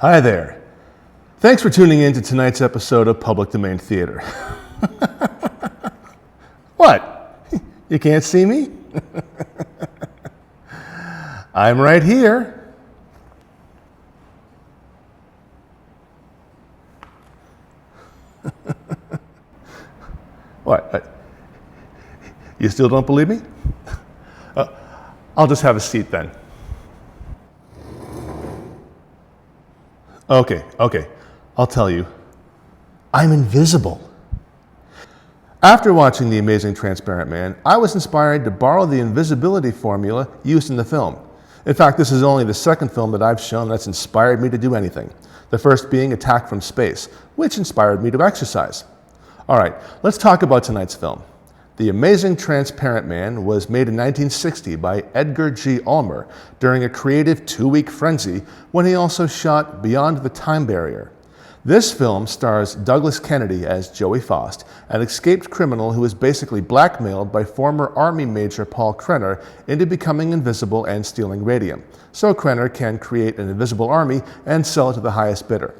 Hi there. Thanks for tuning in to tonight's episode of Public Domain Theater. What? You can't see me? I'm right here. What? You still don't believe me? I'll just have a seat then. Okay. I'll tell you. I'm invisible. After watching The Amazing Transparent Man, I was inspired to borrow the invisibility formula used in the film. In fact, this is only the second film that I've shown that's inspired me to do anything. The first being Attack from Space, which inspired me to exercise. All right, let's talk about tonight's film. The Amazing Transparent Man was made in 1960 by Edgar G. Ulmer during a creative 2-week frenzy when he also shot Beyond the Time Barrier. This film stars Douglas Kennedy as Joey Faust, an escaped criminal who is basically blackmailed by former Army Major Paul Krenner into becoming invisible and stealing radium, so Krenner can create an invisible army and sell it to the highest bidder.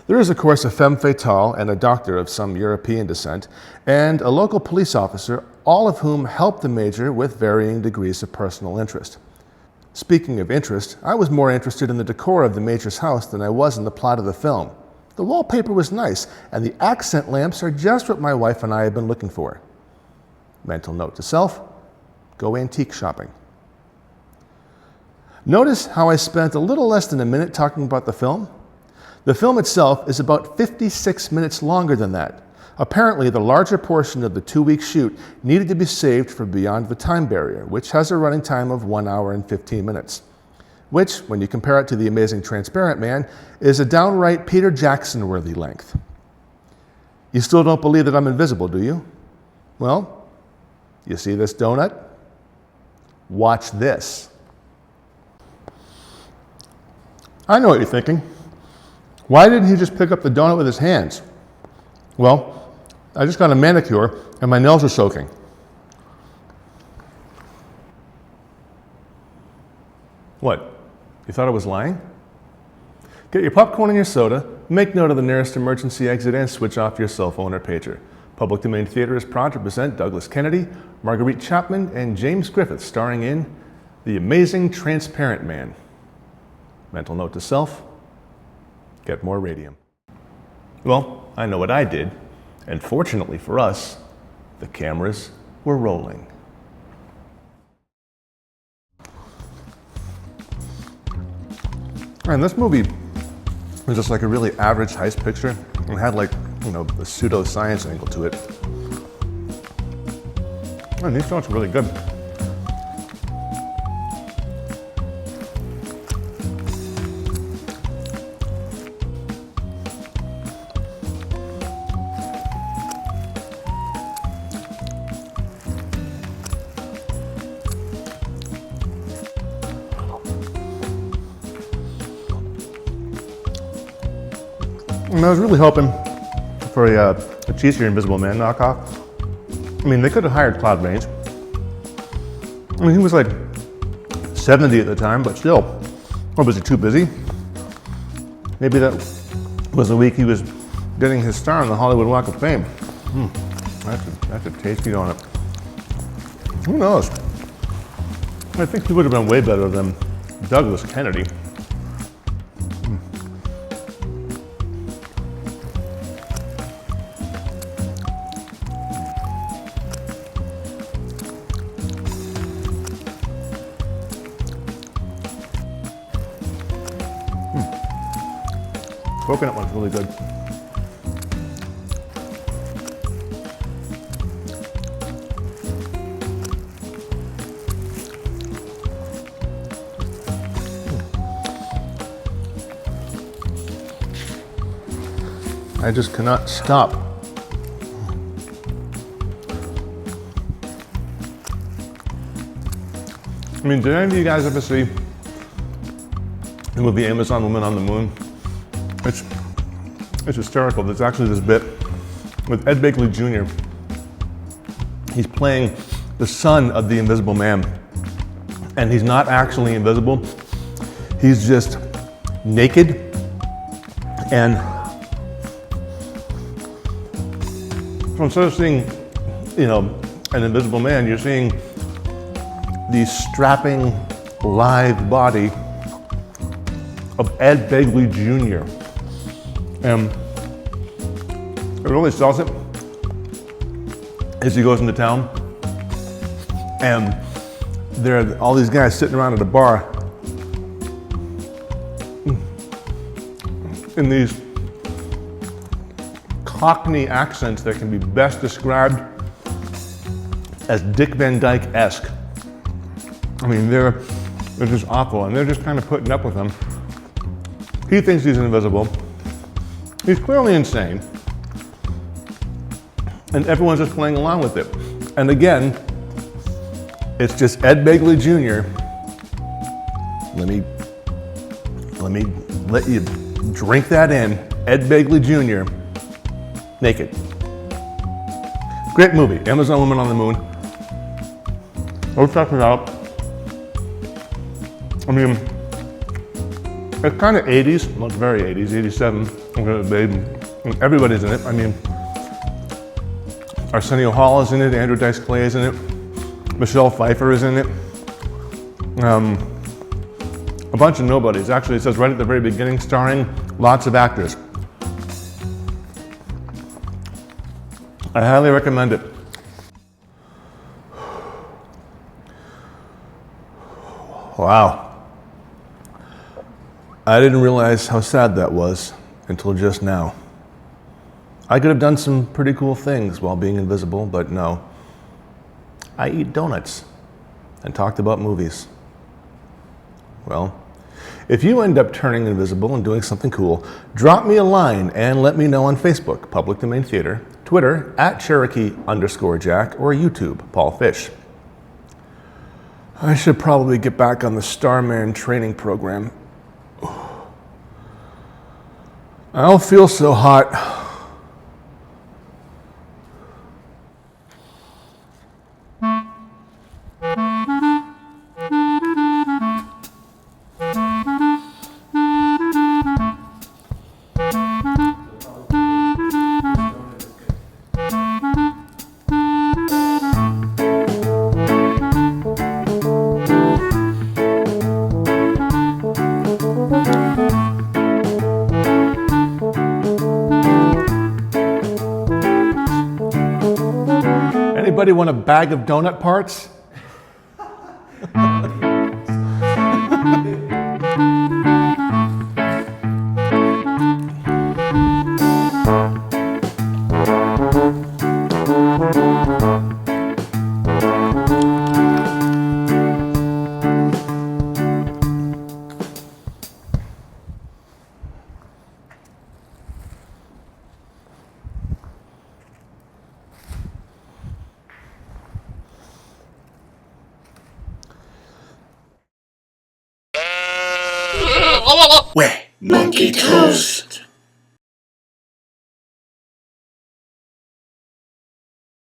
There is, of course, a femme fatale and a doctor of some European descent, and a local police officer, all of whom help the Major with varying degrees of personal interest. Speaking of interest, I was more interested in the decor of the Major's house than I was in the plot of the film. The wallpaper was nice, and the accent lamps are just what my wife and I have been looking for. Mental note to self, go antique shopping. Notice how I spent a little less than a minute talking about the film? The film itself is about 56 minutes longer than that. Apparently, the larger portion of the 2-week shoot needed to be saved for Beyond the Time Barrier, which has a running time of 1 hour and 15 minutes. Which, when you compare it to The Amazing Transparent Man, is a downright Peter Jackson-worthy length. You still don't believe that I'm invisible, do you? Well, you see this donut? Watch this. I know what you're thinking. Why didn't he just pick up the donut with his hands? Well, I just got a manicure and my nails are soaking. What? You thought I was lying? Get your popcorn and your soda, make note of the nearest emergency exit, and switch off your cell phone or pager. Public Domain Theater is proud to present Douglas Kennedy, Marguerite Chapman, and James Griffith starring in The Amazing Transparent Man. Mental note to self, get more radium. Well, I know what I did, and fortunately for us, the cameras were rolling. And this movie was just like a really average heist picture. It had like, a pseudo-science angle to it. And these shots are really good. And I was really hoping for a cheesier Invisible Man knockoff. I mean, they could have hired Claude Rains. I mean, he was like 70 at the time, but still. Or was he too busy? Maybe that was the week he was getting his star on the Hollywood Walk of Fame. That's a tasty donut. Who knows? I think he would have been way better than Douglas Kennedy. Coconut one's really good. I just cannot stop. I mean, did any of you guys ever see the movie Amazon Woman on the Moon? It's hysterical. There's actually this bit with Ed Begley Jr. He's playing the son of the Invisible Man, and he's not actually invisible. He's just naked, and so instead of seeing, an invisible man, you're seeing the strapping, lithe body of Ed Begley Jr. And it really sells it as he goes into town, and there are all these guys sitting around at a bar in these Cockney accents that can be best described as Dick Van Dyke-esque. I mean, they're just awful, and they're just kind of putting up with him. He thinks he's invisible. He's clearly insane, and everyone's just playing along with it. And again, it's just Ed Begley Jr. Let me let you drink that in. Ed Begley Jr. naked. Great movie, Amazon Woman on the Moon. Go check it out. I mean, it's kind of 80s, well, it's very 80s, 87. Babe, everybody's in it. I mean, Arsenio Hall is in it, Andrew Dice Clay is in it, Michelle Pfeiffer is in it. A bunch of nobodies. Actually, it says right at the very beginning, starring lots of actors. I highly recommend it. Wow. I didn't realize how sad that was until just now. I could have done some pretty cool things while being invisible, but no. I eat donuts and talked about movies. Well, if you end up turning invisible and doing something cool, drop me a line and let me know on Facebook, Public Domain Theater, Twitter, @Cherokee_Jack, or YouTube, Paul Fish. I should probably get back on the Starman training program. I don't feel so hot. Anybody want a bag of donut parts? Wet monkey toast.